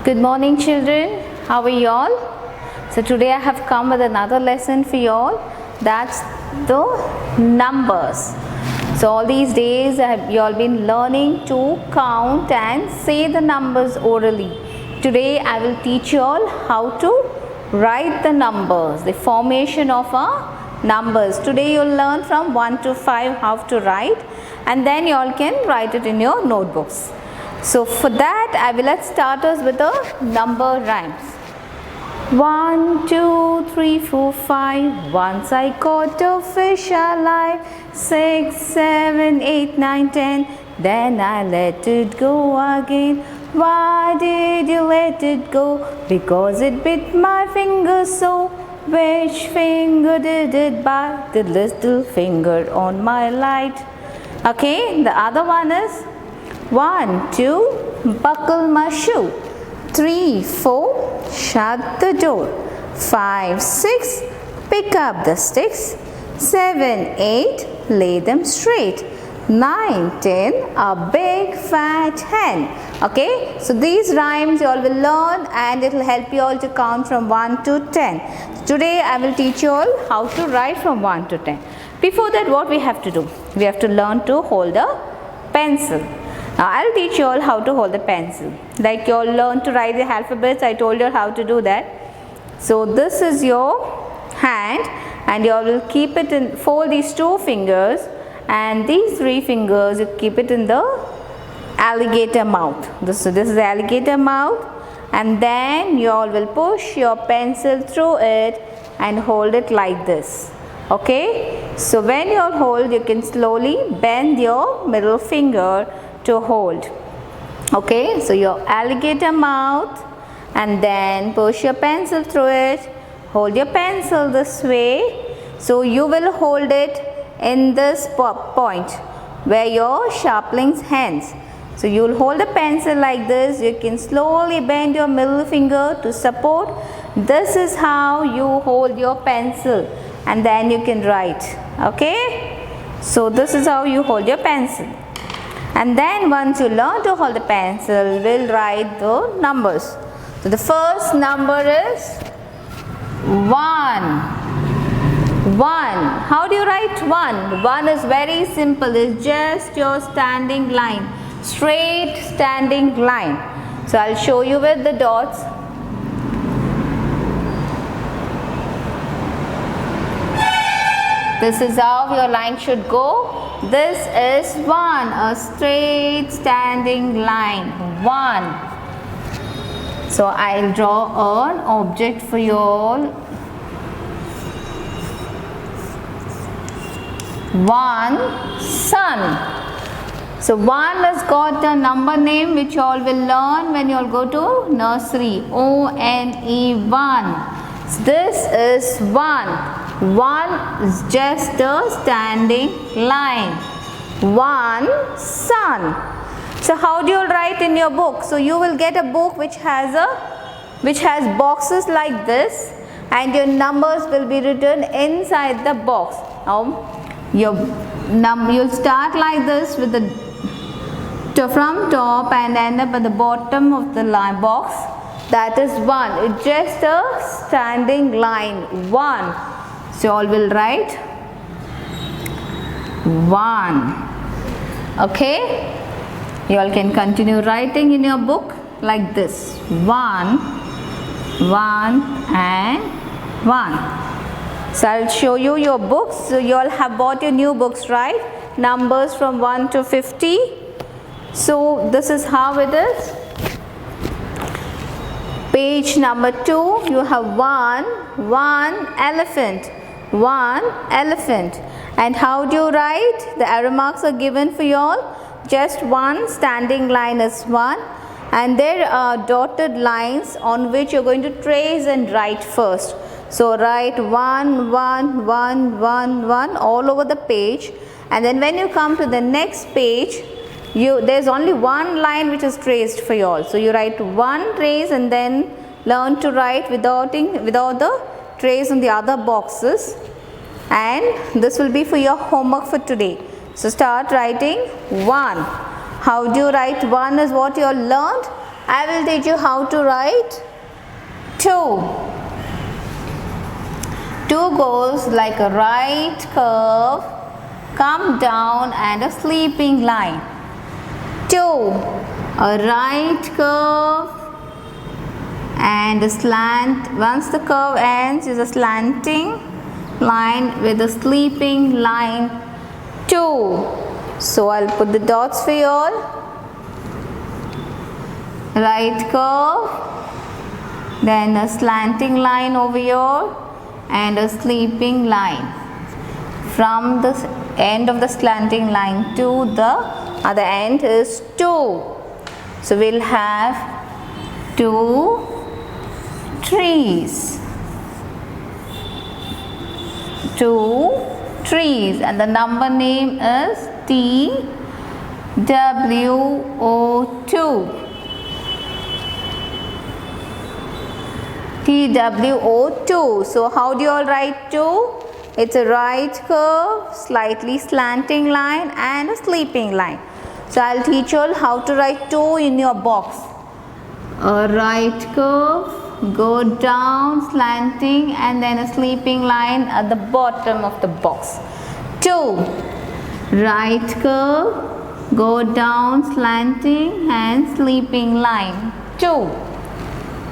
Good morning, children. How are you all? So today I have come with another lesson for you all. That's the numbers. So all these days you all been learning to count and say the numbers orally. Today I will teach you all how to write the numbers, the formation of our numbers. Today you'll learn from 1 to 5 how to write, and then you all can write it in your notebooks. So for that let's start us with the number rhymes. 1, 2, 3, 4, 5. Once I caught a fish alive. 6, 7, 8, 9, 10. Then I let it go again. Why did you let it go? Because it bit my finger so. Which finger did it bite? The little finger on my light. Okay, the other one is 1, 2, buckle my shoe. 3, 4, shut the door. 5, 6, pick up the sticks. 7, 8, lay them straight. 9, 10, a big fat hen. Okay, so these rhymes you all will learn and it will help you all to count from 1 to 10. Today I will teach you all how to write from 1 to 10. Before that, what we have to do? We have to learn to hold a pencil. Now I'll teach you all how to hold the pencil. Like you all learn to write the alphabets, I told you how to do that. So this is your hand and you all will keep it in, fold these 2 fingers and these 3 fingers you keep it in the alligator mouth. So this is the alligator mouth, and then you all will push your pencil through it and hold it like this. Okay, so when you all hold, you can slowly bend your middle finger to hold. Okay, so your alligator mouth, and then push your pencil through it. Hold your pencil this way. So you will hold it in this point where your sharpening's ends. So you will hold the pencil like this. You can slowly bend your middle finger to support. This is how you hold your pencil, and then you can write. Okay, so this is how you hold your pencil. And then once you learn to hold the pencil, we'll write the numbers. So the first number is 1. 1. How do you write 1? 1 is very simple. It's just your standing line. Straight standing line. So I'll show you with the dots. This is how your line should go. This is 1, a straight standing line. 1. So I'll draw an object for you all. 1, sun. So 1 has got a number name which you all will learn when you all go to nursery. O-N-E, 1. So this is 1. 1 is just a standing line. 1, sun. So how do you write in your book? So you will get a book which has boxes like this, and your numbers will be written inside the box. Now you'll start like this with the from top and end up at the bottom of the line box. That is 1. It's just a standing line. 1. So you all will write 1. Okay, you all can continue writing in your book like this. 1, 1 and 1. So I'll show you your books. So you all have bought your new books, right? Numbers from 1 to 50. So this is how it is. Page number 2, you have 1 elephant. 1 elephant. And how do you write? The arrow marks are given for you all. Just one standing line is 1, and there are dotted lines on which you're going to trace and write first. So write 1, 1, 1, 1, 1 all over the page, and then when you come to the next page, there's only one line which is traced for you all. So you write 1 trace and then learn to write without the trace on the other boxes, and this will be for your homework for today. So start writing 1. How do you write 1 is what you all learned, I will teach you how to write 2. 2 goes like a right curve, come down and a sleeping line. 2, a right curve and a slant. Once the curve ends is a slanting line with a sleeping line. 2. So I'll put the dots for you all. Right curve, then a slanting line over here and a sleeping line. From the end of the slanting line to the other end is 2. So we'll have 2 trees. 2 trees, and the number name is TWO2. TWO2. So how do you all write 2? It's a right curve, slightly slanting line and a sleeping line. So I'll teach you all how to write 2 in your box. A right curve, go down, slanting, and then a sleeping line at the bottom of the box. 2. Right curve, go down, slanting, and sleeping line. 2.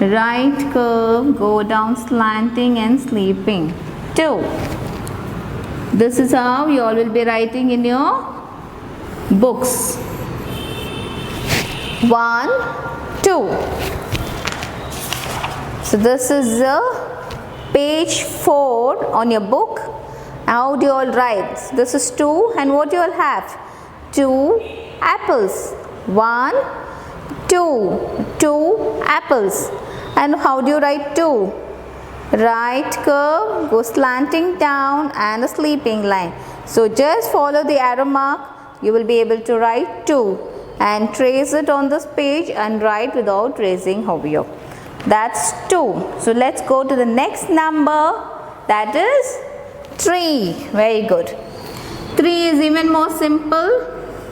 Right curve, go down, slanting, and sleeping. 2. This is how you all will be writing in your books. 1, 2. So this is the page 4 on your book. How do you all write? This is 2, and what do you all have? 2 apples. 1, 2. 2 apples. And how do you write 2? Right curve, go slanting down and a sleeping line. So just follow the arrow mark. You will be able to write 2 and trace it on this page and write without tracing over here. That's 2. So let's go to the next number, that is 3. Very good. 3 is even more simple.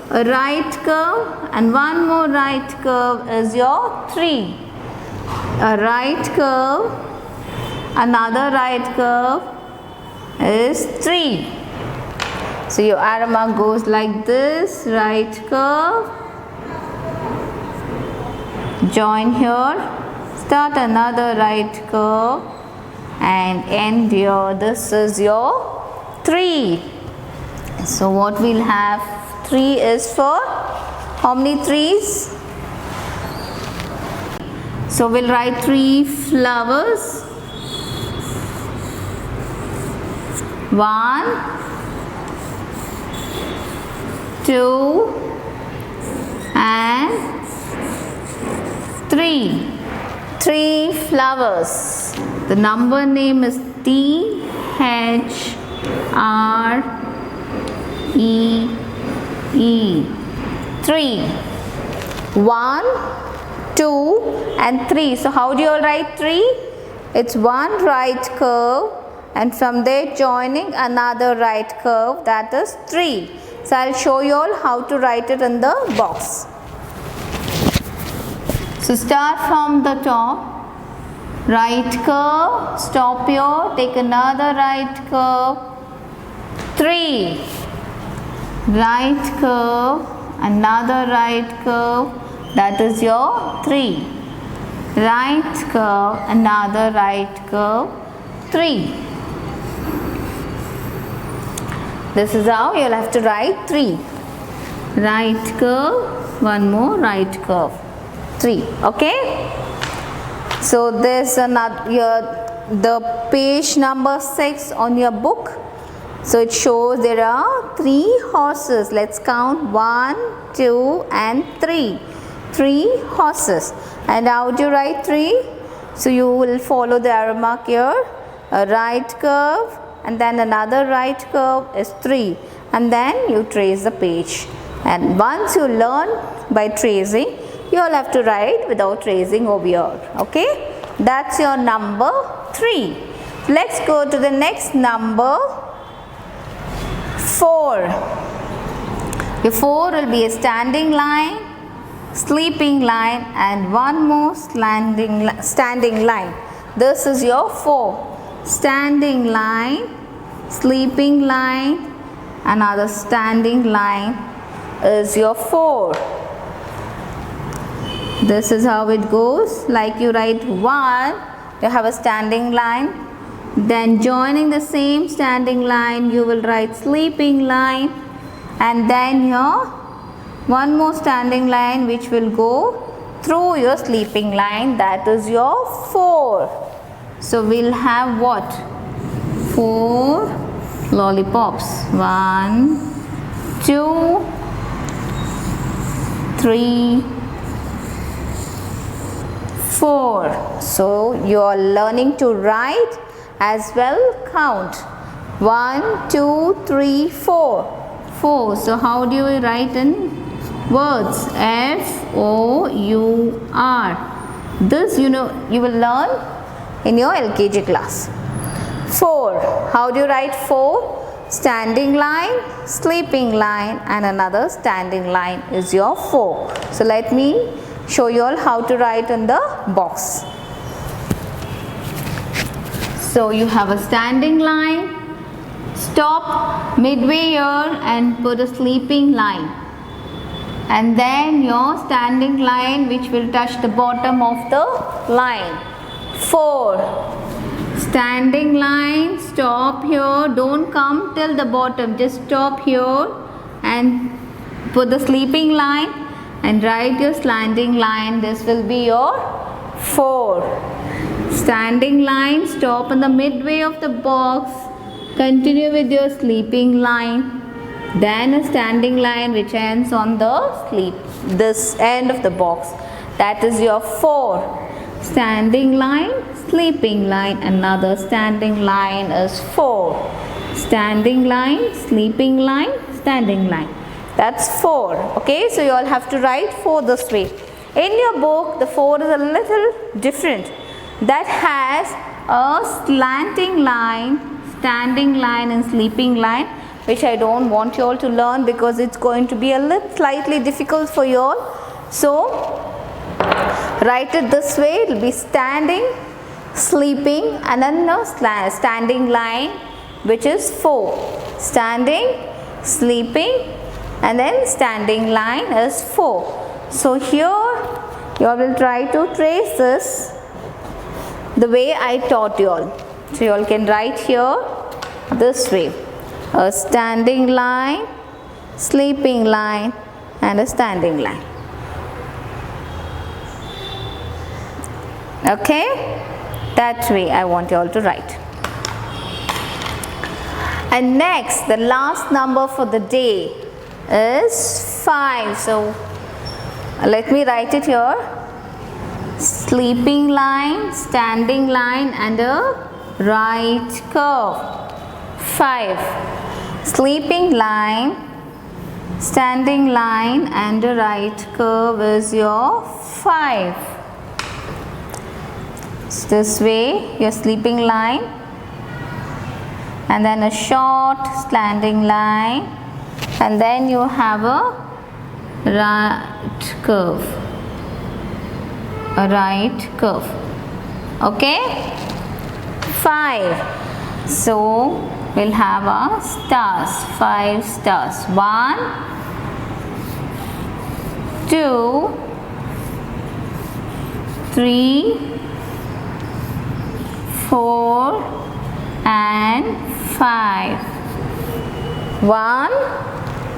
A right curve and one more right curve is your 3. A right curve, another right curve is 3. So your arrow mark goes like this, right curve, join here, start another right curve and end here. This is your 3. So what we'll have, 3 is for how many 3s? So we'll write 3 flowers. 1, 2 and 3. 3 flowers. The number name is THREE. 3. 1, 2 and 3. So how do you all write 3? It's one right curve and from there joining another right curve, that is 3. So I'll show you all how to write it in the box. So start from the top, right curve, stop here, take another right curve, 3. Right curve, another right curve, that is your 3. Right curve, another right curve, 3. This is how you'll have to write 3. Right curve, one more right curve, 3. Okay? So there's another, the page number 6 on your book. So it shows there are 3 horses. Let's count 1, 2 and 3. 3 horses. And how do you write 3? So you will follow the arrow mark here. A right curve and then another right curve is 3. And then you trace the page. And once you learn by tracing, you all have to write without tracing over here. Okay? That's your number 3. Let's go to the next number 4. Your 4 will be a standing line, sleeping line, and one more standing line. This is your 4. Standing line, sleeping line, another standing line is your 4. This is how it goes. Like you write 1, you have a standing line. Then joining the same standing line, you will write sleeping line, and then here one more standing line which will go through your sleeping line, that is your 4. So we'll have what? 4 lollipops. 1, 2, 3, 4. So you are learning to write as well count. 1, 2, 3, 4. 4. So how do you write in words? F-O-U-R. This you will learn in your LKG class. 4. How do you write 4? Standing line, sleeping line, and another standing line is your 4. So let me show you all how to write in the box. So you have a standing line, stop midway here and put a sleeping line, and then your standing line which will touch the bottom of the line. 4. Standing line, stop here, don't come till the bottom, just stop here and put the sleeping line and write your standing line. This will be your 4. Standing line, stop in the midway of the box, continue with your sleeping line, then a standing line which ends on this end of the box, that is your 4. Standing line, sleeping line, another standing line is 4. Standing line, sleeping line, standing line. That's 4. Okay, so you all have to write 4 this way. In your book, the 4 is a little different. That has a slanting line, standing line, and sleeping line, which I don't want you all to learn because it's going to be a little slightly difficult for you all. So write it this way. It will be standing, sleeping, and then a standing line which is 4. Standing, sleeping, and then standing line is 4. So here you all will try to trace this the way I taught you all. So you all can write here this way: a standing line, sleeping line, and a standing line. Okay, that way I want you all to write. And next, the last number for the day is 5. So let me write it here: sleeping line, standing line, and a right curve. 5. Sleeping line, standing line, and a right curve is your 5. So this way, your sleeping line, and then a short standing line, and then you have a right curve. A right curve. Okay? 5. So we'll have our stars. 5 stars. 1, 2, 3, 4, and 5. 1,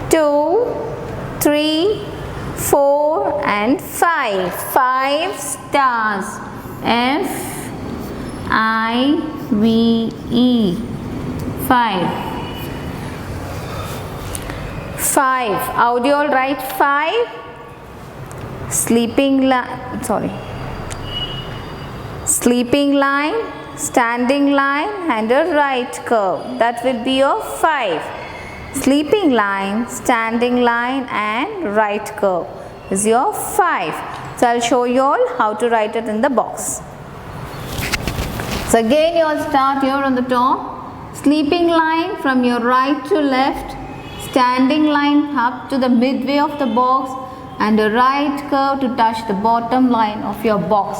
2, 3, 4, and 5. 5 stars. F-I-V-E. 5. 5. How do you all write 5? Sleeping line, standing line, and a right curve. That will be your 5. Sleeping line, standing line, and right curve is your 5. So I'll show you all how to write it in the box. So again you all start here on the top. Sleeping line from your right to left, standing line up to the midway of the box, and a right curve to touch the bottom line of your box.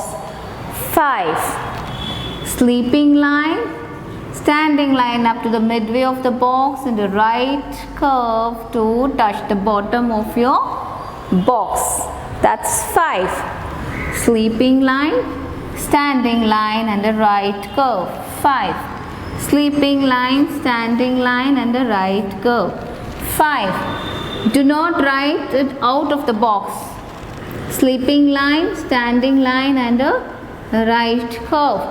5. Sleeping line, standing line up to the midway of the box and a right curve to touch the bottom of your box. That's 5. Sleeping line, standing line and a right curve. 5. Sleeping line, standing line and a right curve. 5. Do not write it out of the box. Sleeping line, standing line and a right curve.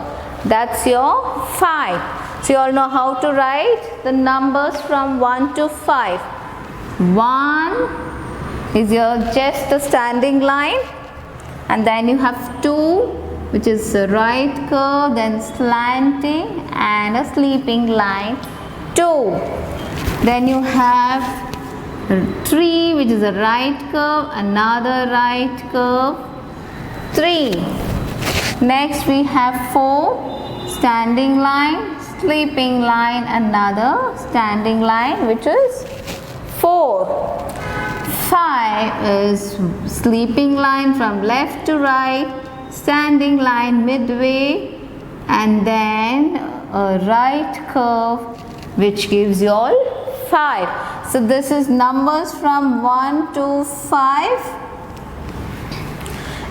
That's your 5. So you all know how to write the numbers from 1 to 5. 1 is your just the standing line, and then you have 2, which is a right curve, then slanting and a sleeping line. 2. Then you have 3, which is a right curve, another right curve. 3. Next we have 4, standing line, sleeping line, another standing line, which is 4. 5 is sleeping line from left to right, standing line midway, and then a right curve, which gives you all 5. So this is numbers from 1 to 5.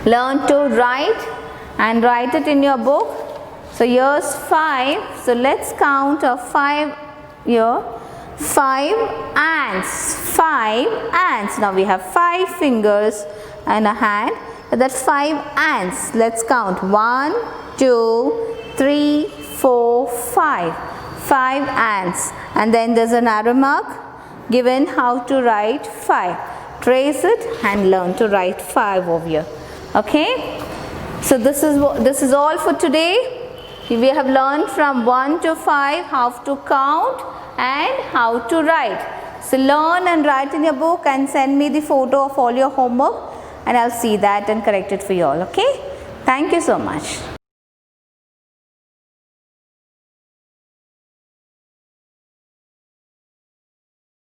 Learn to write and write it in your book. So here's 5. So let's count a 5 here. 5 ants. 5 ants. Now we have 5 fingers and a hand. That's 5 ants. Let's count. 1, 2, 3, 4, 5. 5 ants. And then there's an arrow mark given how to write 5. Trace it and learn to write 5 over here. Okay. So this is all for today. We have learned from 1 to 5 how to count and how to write. So learn and write in your book and send me the photo of all your homework, and I'll see that and correct it for you all. Okay. Thank you so much.